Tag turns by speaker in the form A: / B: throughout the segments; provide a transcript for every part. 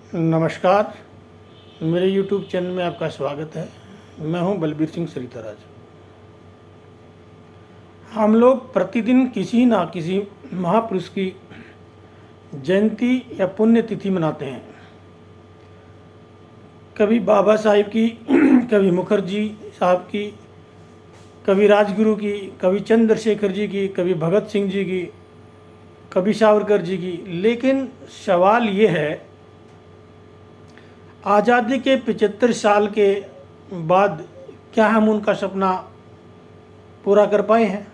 A: नमस्कार। मेरे YouTube channel में आपका स्वागत है। मैं हूं बलबीर सिंह सरिताराज। हम लोग प्रतिदिन किसी ना किसी महापुरुष की जयंती या पुण्यतिथि मनाते हैं। कभी बाबा साहिब की, कभी मुखर्जी साहब की, कभी राजगुरु की, कभी चंद्रशेखर जी की, कभी भगत सिंह जी की, कभी सावरकर जी की। लेकिन सवाल ये है, आज़ादी के 75 साल के बाद क्या हम उनका सपना पूरा कर पाए हैं?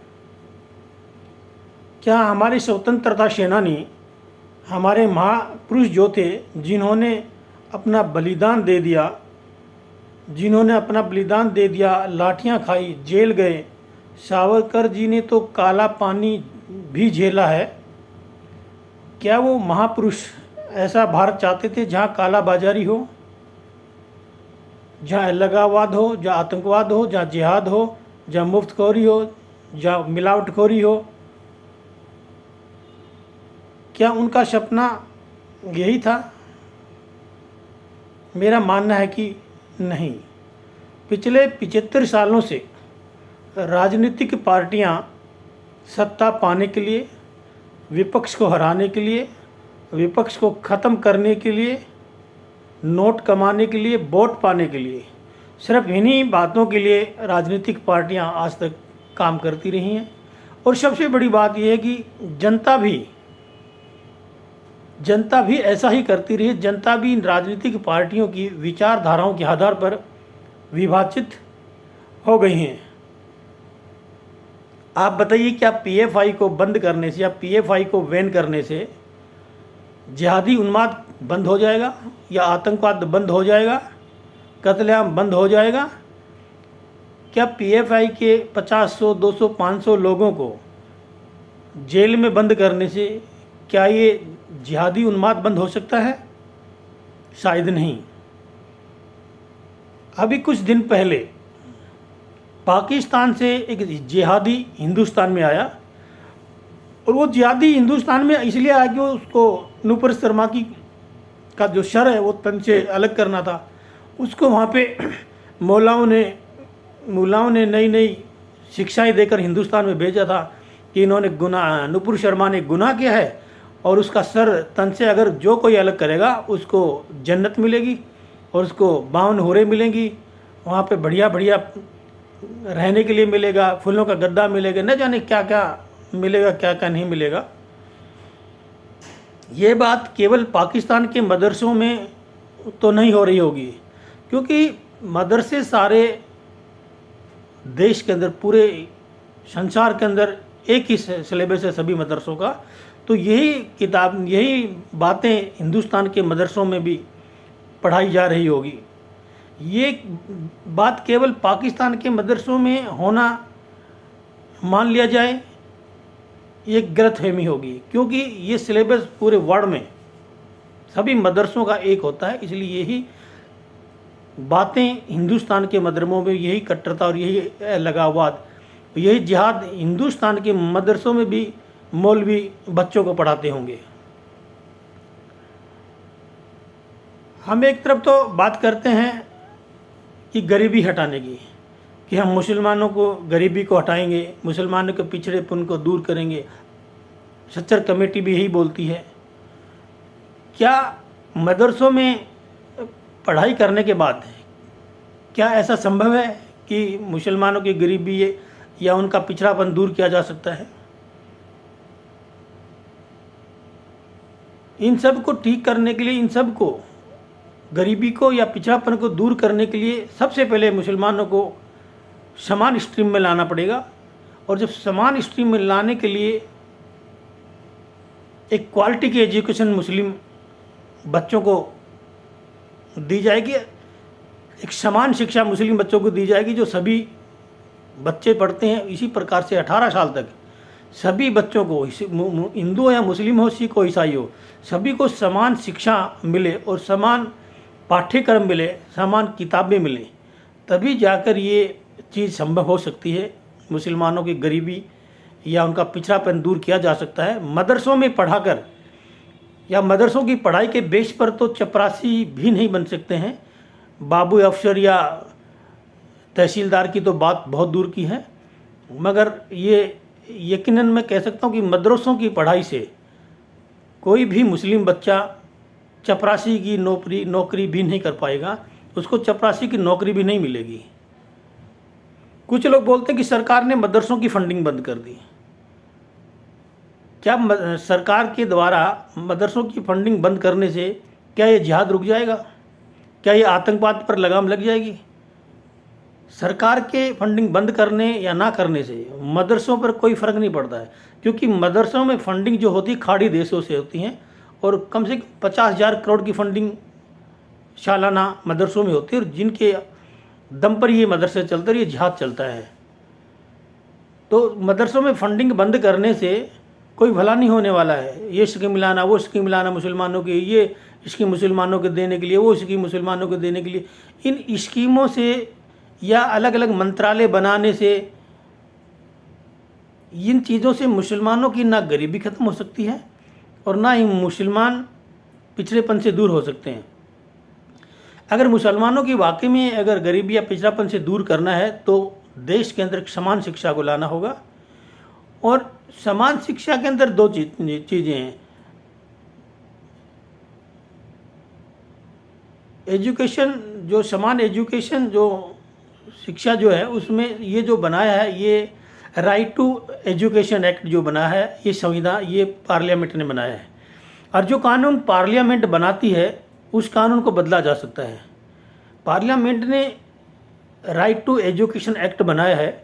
A: क्या हमारे स्वतंत्रता सेनानी, हमारे महापुरुष जो थे, जिन्होंने अपना बलिदान दे दिया, लाठियां खाई, जेल गए। सावरकर जी ने तो काला पानी भी झेला है। क्या वो महापुरुष ऐसा भारत चाहते थे जहाँ काला बाजारी हो, जहाँ अलगाववाद हो, जहाँ आतंकवाद हो, जहाँ जिहाद हो, जहाँ मुफ्तखोरी हो, जहाँ मिलावटखोरी हो? क्या उनका सपना यही था? मेरा मानना है कि नहीं। पिछले 75 सालों से राजनीतिक पार्टियां सत्ता पाने के लिए, विपक्ष को हराने के लिए, विपक्ष को ख़त्म करने के लिए, नोट कमाने के लिए, वोट पाने के लिए, सिर्फ इन्हीं बातों के लिए राजनीतिक पार्टियां आज तक काम करती रही हैं। और सबसे बड़ी बात यह है कि जनता भी ऐसा ही करती रही। जनता भी इन राजनीतिक पार्टियों की विचारधाराओं के आधार पर विभाजित हो गई हैं। आप बताइए, क्या पीएफआई को बंद करने से या पीएफआई को बैन करने से जिहादी उन्माद बंद हो जाएगा, या आतंकवाद बंद हो जाएगा, कत्लेआम बंद हो जाएगा? क्या पीएफआई के 50, 100, 200, 500 लोगों को जेल में बंद करने से क्या ये जिहादी उन्माद बंद हो सकता है? शायद नहीं। अभी कुछ दिन पहले पाकिस्तान से एक जिहादी हिंदुस्तान में आया, और वो जिहादी हिंदुस्तान में इसलिए आया कि उसको नुपुर शर्मा का जो सर है वो तन से अलग करना था। उसको वहाँ पे मौलाओं ने नई नई शिक्षाएं देकर हिंदुस्तान में भेजा था कि इन्होंने नुपुर शर्मा ने गुनाह किया है, और उसका सर तन से अगर जो कोई अलग करेगा उसको जन्नत मिलेगी, और उसको 52 हूरें मिलेंगी, वहाँ पे बढ़िया बढ़िया रहने के लिए मिलेगा, फूलों का गद्दा मिलेगा, न जाने क्या क्या मिलेगा, क्या क्या नहीं मिलेगा। ये बात केवल पाकिस्तान के मदरसों में तो नहीं हो रही होगी, क्योंकि मदरसे सारे देश के अंदर, पूरे संसार के अंदर एक ही सिलेबस है सभी मदरसों का। तो यही बातें हिंदुस्तान के मदरसों में भी पढ़ाई जा रही होगी। ये बात केवल पाकिस्तान के मदरसों में होना मान लिया जाए, ये गलतफहमी होगी, क्योंकि ये सिलेबस पूरे वर्ल्ड में सभी मदरसों का एक होता है। इसलिए यही बातें हिंदुस्तान के मदरसों में, यही कट्टरता और यही लगाववाद, यही जिहाद हिंदुस्तान के मदरसों में भी मौलवी बच्चों को पढ़ाते होंगे। हम एक तरफ तो बात करते हैं कि गरीबी हटाने की, कि हम मुसलमानों को, गरीबी को हटाएंगे, मुसलमानों के पिछड़ेपन को दूर करेंगे। सच्चर कमेटी भी यही बोलती है। क्या मदरसों में पढ़ाई करने के बाद क्या ऐसा संभव है कि मुसलमानों की गरीबी या उनका पिछड़ापन दूर किया जा सकता है? इन सब को ठीक करने के लिए, इन सब को, गरीबी को या पिछड़ापन को दूर करने के लिए सबसे पहले मुसलमानों को समान स्ट्रीम में लाना पड़ेगा। और जब समान स्ट्रीम में लाने के लिए एक क्वालिटी की एजुकेशन मुस्लिम बच्चों को दी जाएगी, एक समान शिक्षा मुस्लिम बच्चों को दी जाएगी, जो सभी बच्चे पढ़ते हैं। इसी प्रकार से 18 साल तक सभी बच्चों को, हिंदू हो या मुस्लिम हो, सिख हो, ईसाई हो, सभी को समान शिक्षा मिले और समान पाठ्यक्रम मिले, समान किताबें मिले, तभी जाकर ये चीज़ संभव हो सकती है। मुसलमानों की गरीबी या उनका पिछड़ापन दूर किया जा सकता है। मदरसों में पढ़ाकर या मदरसों की पढ़ाई के बेस पर तो चपरासी भी नहीं बन सकते हैं। बाबू अफसर या तहसीलदार की तो बात बहुत दूर की है, मगर ये यकीनन मैं कह सकता हूँ कि मदरसों की पढ़ाई से कोई भी मुस्लिम बच्चा चपरासी की नौकरी भी नहीं कर पाएगा, उसको चपरासी की नौकरी भी नहीं मिलेगी। कुछ लोग बोलते हैं कि सरकार ने मदरसों की फंडिंग बंद कर दी। क्या सरकार के द्वारा मदरसों की फंडिंग बंद करने से क्या ये जिहाद रुक जाएगा? क्या ये आतंकवाद पर लगाम लग जाएगी? सरकार के फंडिंग बंद करने या ना करने से मदरसों पर कोई फ़र्क नहीं पड़ता है, क्योंकि मदरसों में फंडिंग जो होती है खाड़ी देशों से होती हैं, और कम से कम 50,000 करोड़ की फंडिंग सालाना मदरसों में होती है, और जिनके दम पर ये मदरसे चलते और ये जिहाद चलता है। तो मदरसों में फंडिंग बंद करने से कोई भला नहीं होने वाला है। ये स्कीम लाना, वो स्कीम लाना मुसलमानों की, ये स्कीम मुसलमानों को देने के लिए, वो स्कीम मुसलमानों को देने के लिए, इन स्कीमों से या अलग अलग मंत्रालय बनाने से, इन चीज़ों से मुसलमानों की ना गरीबी ख़त्म हो सकती है और ना ही मुसलमान पिछड़ेपन से दूर हो सकते हैं। अगर मुसलमानों की वाकई में अगर गरीबी या पिछड़ापन से दूर करना है तो देश के अंदर समान शिक्षा को लाना होगा। और समान शिक्षा के अंदर दो चीज़ें हैं। एजुकेशन, जो समान एजुकेशन जो शिक्षा जो है उसमें ये जो बनाया है, ये राइट टू एजुकेशन एक्ट जो बना है, ये संविधान, ये पार्लियामेंट ने बनाया है। और जो कानून पार्लियामेंट बनाती है उस कानून को बदला जा सकता है। पार्लियामेंट ने राइट टू एजुकेशन एक्ट बनाया है।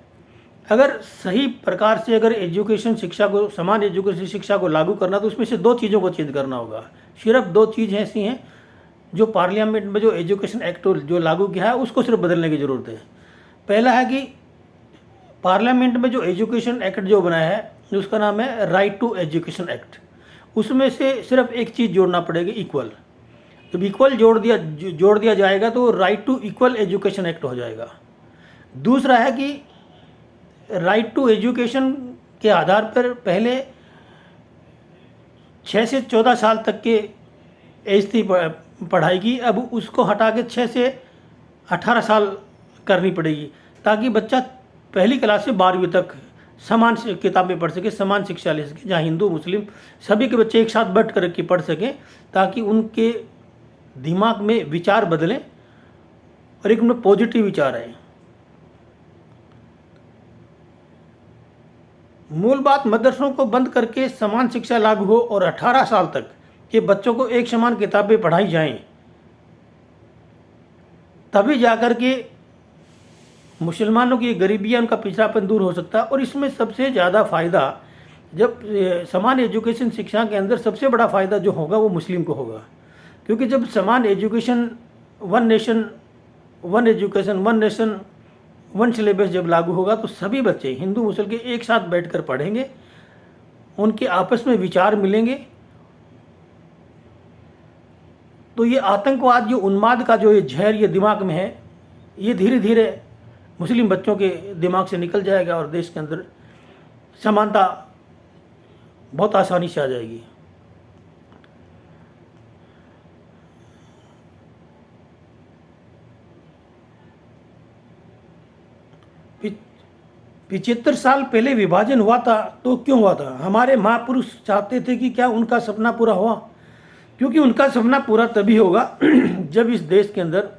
A: अगर सही प्रकार से अगर एजुकेशन शिक्षा को, समान एजुकेशन शिक्षा को लागू करना, तो उसमें से दो चीज़ों को चेंज करना होगा। सिर्फ दो चीज़ ऐसी हैं जो पार्लियामेंट में जो एजुकेशन एक्ट जो लागू किया है उसको सिर्फ बदलने की ज़रूरत है। पहला है कि पार्लियामेंट में जो एजुकेशन एक्ट जो बनाया है उसका नाम है राइट टू एजुकेशन एक्ट। उसमें से सिर्फ एक चीज़ जोड़ना पड़ेगी, इक्वल। जब इक्वल जोड़ दिया जाएगा तो right to equal education act हो जाएगा। दूसरा है कि राइट टू एजुकेशन के आधार पर पहले 6 से 14 साल तक के एज थी पढ़ाई की, अब उसको हटा के 6 से 18 साल करनी पड़ेगी, ताकि बच्चा पहली क्लास से 12वीं तक समान किताबें पढ़ सके, समान शिक्षा ले सके, जहाँ हिंदू मुस्लिम सभी के बच्चे एक साथ बैठ कर के पढ़ सकें, ताकि उनके दिमाग में विचार बदलें और एक उनमें पॉजिटिव विचार आए। मूल बात, मदरसों को बंद करके समान शिक्षा लागू हो और 18 साल तक के बच्चों को एक समान किताबें पढ़ाई जाएं, तभी जाकर के मुसलमानों की गरीबी या उनका पिछड़ापन दूर हो सकता है। और इसमें सबसे ज़्यादा फ़ायदा, जब समान एजुकेशन शिक्षा के अंदर सबसे बड़ा फ़ायदा जो होगा वो मुस्लिम को होगा, क्योंकि जब समान education, one nation one education, one nation one syllabus जब लागू होगा तो सभी बच्चे हिंदू मुस्लिम के एक साथ बैठकर पढ़ेंगे, उनके आपस में विचार मिलेंगे। तो ये आतंकवाद, जो उन्माद का जो ये जहर ये दिमाग में है, ये धीरे धीरे मुस्लिम बच्चों के दिमाग से निकल जाएगा और देश के अंदर समानता बहुत आसानी से आ जाएगी। पिछहत्तर साल पहले विभाजन हुआ था तो क्यों हुआ था? हमारे महापुरुष चाहते थे कि क्या उनका सपना पूरा हुआ? क्योंकि उनका सपना पूरा तभी होगा जब इस देश के अंदर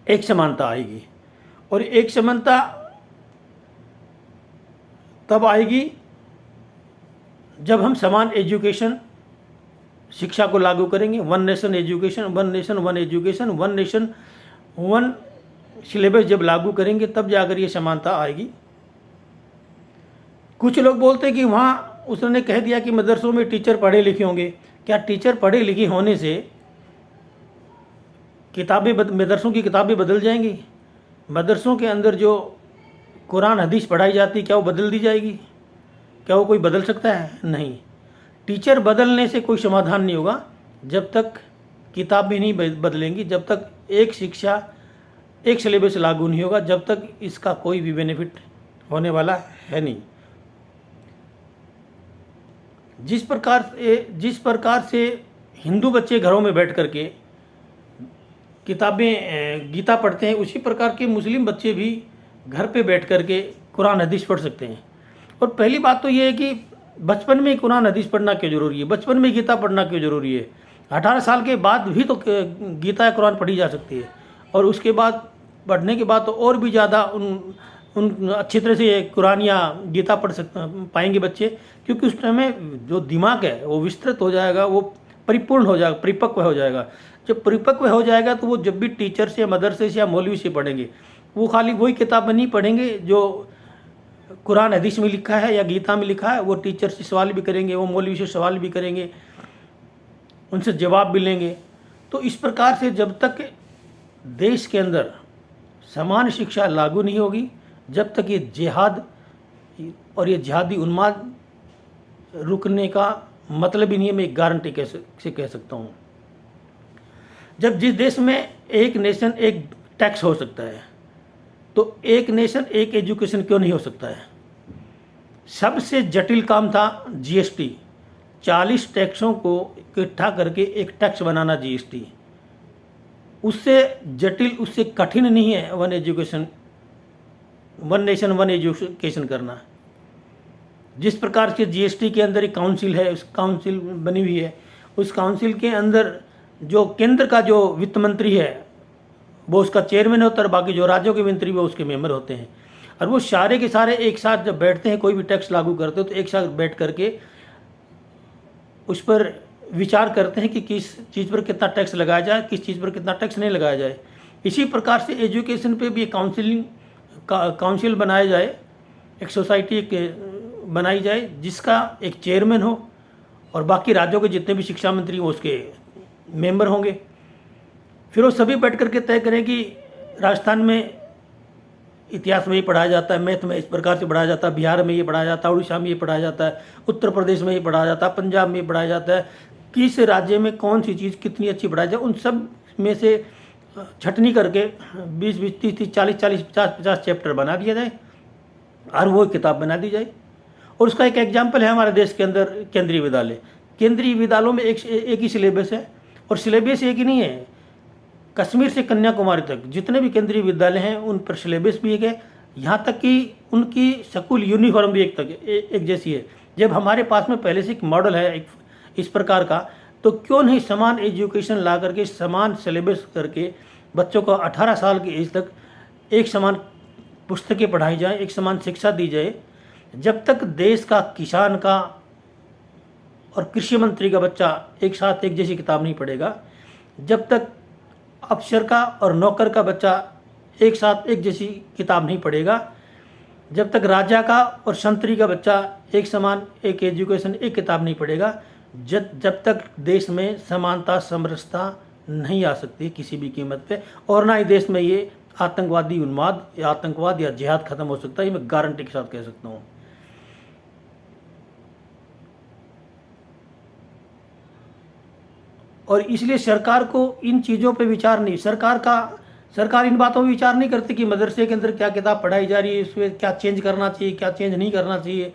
A: एक समानता आएगी। और एक समानता तब आएगी जब हम समान एजुकेशन शिक्षा को लागू करेंगे। One nation education, one nation one education, one nation one syllabus जब लागू करेंगे तब जाकर ये समानता आएगी। कुछ लोग बोलते हैं कि वहाँ उसने कह दिया कि मदरसों में टीचर पढ़े लिखे होंगे। क्या टीचर पढ़े लिखे होने से मदरसों की किताबें बदल जाएंगी? मदरसों के अंदर जो कुरान हदीस पढ़ाई जाती, क्या वो बदल दी जाएगी? क्या वो कोई बदल सकता है? नहीं। टीचर बदलने से कोई समाधान नहीं होगा जब तक किताबें नहीं बदलेंगी, जब तक एक शिक्षा एक सिलेबस लागू नहीं होगा, जब तक इसका कोई भी बेनिफिट होने वाला है नहीं। जिस प्रकार से हिंदू बच्चे घरों में बैठ करके किताबें गीता पढ़ते हैं, उसी प्रकार के मुस्लिम बच्चे भी घर पे बैठ करके कुरान हदीस पढ़ सकते हैं। और पहली बात तो ये है कि बचपन में कुरान हदीस पढ़ना क्यों ज़रूरी है, बचपन में गीता पढ़ना क्यों ज़रूरी है। 18 साल के बाद भी तो गीता या कुरान पढ़ी जा सकती है, और उसके बाद पढ़ने के बाद तो और भी ज़्यादा उन अच्छी तरह से कुरान या गीता पढ़ पाएंगे बच्चे, क्योंकि उस टाइम में जो दिमाग है वो विस्तृत हो जाएगा, वो परिपूर्ण हो जाएगा, परिपक्व हो जाएगा। जब परिपक्व हो जाएगा तो वो जब भी टीचर से, मदरसे से या मौलवी से पढ़ेंगे, वो खाली वही किताब नहीं पढ़ेंगे जो कुरान हदीस में लिखा है या गीता में लिखा है। वो टीचर से सवाल भी करेंगे, वो मौलवी से सवाल भी करेंगे, उनसे जवाब भी लेंगे। तो इस प्रकार से जब तक देश के अंदर समान शिक्षा लागू नहीं होगी, जब तक ये जिहाद और ये जिहादी उन्माद रुकने का मतलब ही नहीं है, मैं एक गारंटी से कह सकता हूँ। जब जिस देश में एक नेशन एक टैक्स हो सकता है, तो एक नेशन एक एजुकेशन क्यों नहीं हो सकता है। सबसे जटिल काम था जीएसटी, 40 टैक्सों को इकट्ठा करके एक टैक्स बनाना जीएसटी। उससे जटिल, उससे कठिन नहीं है वन नेशन वन एजुकेशन करना। जिस प्रकार से जीएसटी के अंदर एक काउंसिल है, उस काउंसिल बनी हुई है, उस काउंसिल के अंदर जो केंद्र का जो वित्त मंत्री है वो उसका चेयरमैन होता है, और बाकी जो राज्यों के मंत्री वो उसके मेंबर होते हैं। और वो सारे के सारे एक साथ जब बैठते हैं, कोई भी टैक्स लागू करते हो तो एक साथ बैठ करके उस पर विचार करते हैं कि किस चीज़ पर कितना टैक्स लगाया जाए, किस चीज़ पर कितना टैक्स नहीं लगाया जाए। इसी प्रकार से एजुकेशन पे भी काउंसिल बनाया जाए, एक सोसाइटी बनाई जाए जिसका एक चेयरमैन हो, और बाकी राज्यों के जितने भी शिक्षा मंत्री वो उसके मेंबर होंगे। फिर वो सभी बैठ करके तय करें कि राजस्थान में इतिहास में ये पढ़ाया जाता है, मैथ में इस प्रकार से पढ़ाया जाता है, बिहार में ये पढ़ाया जाता है, उड़ीसा में ये पढ़ाया जाता है, उत्तर प्रदेश में ये पढ़ाया जाता है, पंजाब में ये पढ़ाया जाता है, किस राज्य में कौन सी चीज़ कितनी अच्छी पढ़ाई जाए। उन सब में से छटनी करके 20-20, 30-30, 40-40, 50-50 चैप्टर बना दिया जाए और वो किताब बना दी जाए। और उसका एक एग्जाम्पल है हमारे देश के अंदर केंद्रीय विद्यालय। केंद्रीय विद्यालयों में एक ही सिलेबस है, और सिलेबस एक ही नहीं है, कश्मीर से कन्याकुमारी तक जितने भी केंद्रीय विद्यालय हैं उन पर सिलेबस भी एक है, यहाँ तक कि उनकी स्कूल यूनिफॉर्म भी एक जैसी है। जब हमारे पास में पहले से एक मॉडल है एक इस प्रकार का, तो क्यों नहीं समान एजुकेशन ला करके, समान सिलेबस करके बच्चों को 18 साल की एज तक एक समान पुस्तकें पढ़ाई जाए, एक समान शिक्षा दी जाए। जब तक देश का, किसान का और कृषि मंत्री का बच्चा एक साथ एक जैसी किताब नहीं पढ़ेगा, जब तक अफसर का और नौकर का बच्चा एक साथ एक जैसी किताब नहीं पढ़ेगा, जब तक राजा का और संतरी का बच्चा एक समान एक एजुकेशन एक किताब नहीं पढ़ेगा, जब तक देश में समानता समरसता नहीं आ सकती किसी भी कीमत पे, और ना ही देश में ये आतंकवादी उन्माद या आतंकवाद या जिहाद खत्म हो सकता है। ये मैं गारंटी के साथ कह सकता हूँ। और इसलिए सरकार को इन चीज़ों पे विचार नहीं, सरकार इन बातों पर विचार नहीं करती कि मदरसे के अंदर क्या किताब पढ़ाई जा रही है, इसमें क्या चेंज करना चाहिए, क्या चेंज नहीं करना चाहिए,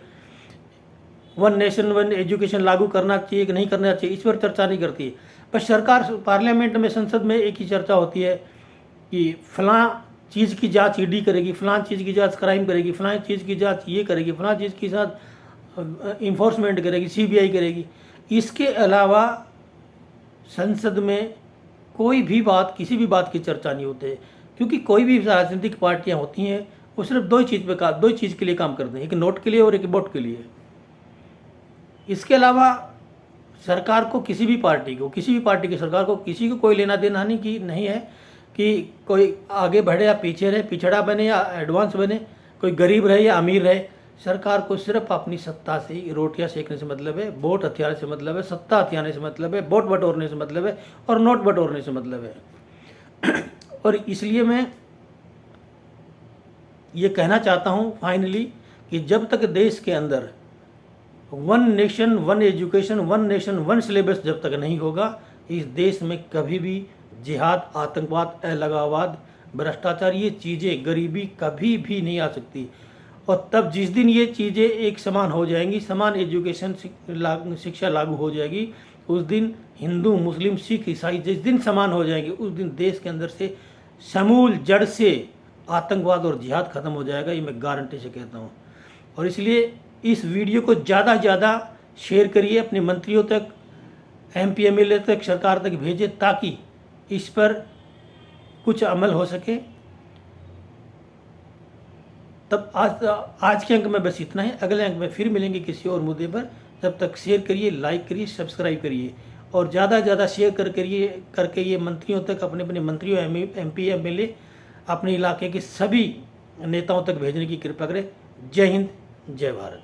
A: वन नेशन वन एजुकेशन लागू करना चाहिए कि नहीं करना चाहिए, इस पर चर्चा नहीं करती है। बस सरकार पार्लियामेंट में, संसद में एक ही चर्चा होती है कि फलां चीज़ की जांच ईडी करेगी, फलां चीज़ की जांच क्राइम करेगी, फलां चीज़ की जांच ये करेगी, फलां चीज़ की जांच इन्फोर्समेंट करेगी, सीबीआई करेगी। इसके अलावा संसद में कोई भी बात, किसी भी बात की चर्चा नहीं होती है, क्योंकि कोई भी राजनीतिक पार्टियां होती हैं वो सिर्फ दो ही चीज़ के लिए काम करते हैं, एक नोट के लिए और एक वोट के लिए। इसके अलावा सरकार को, किसी भी पार्टी की सरकार को किसी को कोई लेना देना नहीं है कि कोई आगे बढ़े या पीछे रहे, पिछड़ा बने या एडवांस बने, कोई गरीब रहे या अमीर रहे। सरकार को सिर्फ अपनी सत्ता से ही रोटियां सेकने से मतलब है, वोट हथियाने से मतलब है, सत्ता हथियाने से मतलब है, वोट बटोरने से मतलब है और नोट बटोरने से मतलब है। और इसलिए मैं ये कहना चाहता हूँ फाइनली कि जब तक देश के अंदर one nation one education, one nation one syllabus जब तक नहीं होगा, इस देश में कभी भी जिहाद, आतंकवाद, अलगाववाद, भ्रष्टाचार, ये चीज़ें, गरीबी कभी भी नहीं आ सकती। और तब जिस दिन ये चीज़ें एक समान हो जाएंगी, समान एजुकेशन शिक्षा लागू हो जाएगी, उस दिन हिंदू मुस्लिम सिख ईसाई जिस दिन समान हो जाएंगे उस दिन देश के अंदर से समूल जड़ से आतंकवाद और जिहाद ख़त्म हो जाएगा, ये मैं गारंटी से कहता हूँ। और इसलिए इस वीडियो को ज़्यादा से ज़्यादा शेयर करिए, अपने मंत्रियों तक, MP MLA तक, सरकार तक भेजें ताकि इस पर कुछ अमल हो सके। तब आज के अंक में बस इतना ही। अगले अंक में फिर मिलेंगे किसी और मुद्दे पर। तब तक शेयर करिए, लाइक करिए, सब्सक्राइब करिए और ज़्यादा से ज़्यादा शेयर करके ये मंत्रियों तक, अपने अपने मंत्रियों, MP MLA, अपने इलाके के सभी नेताओं तक भेजने की कृपा करें। जय हिंद, जय भारत।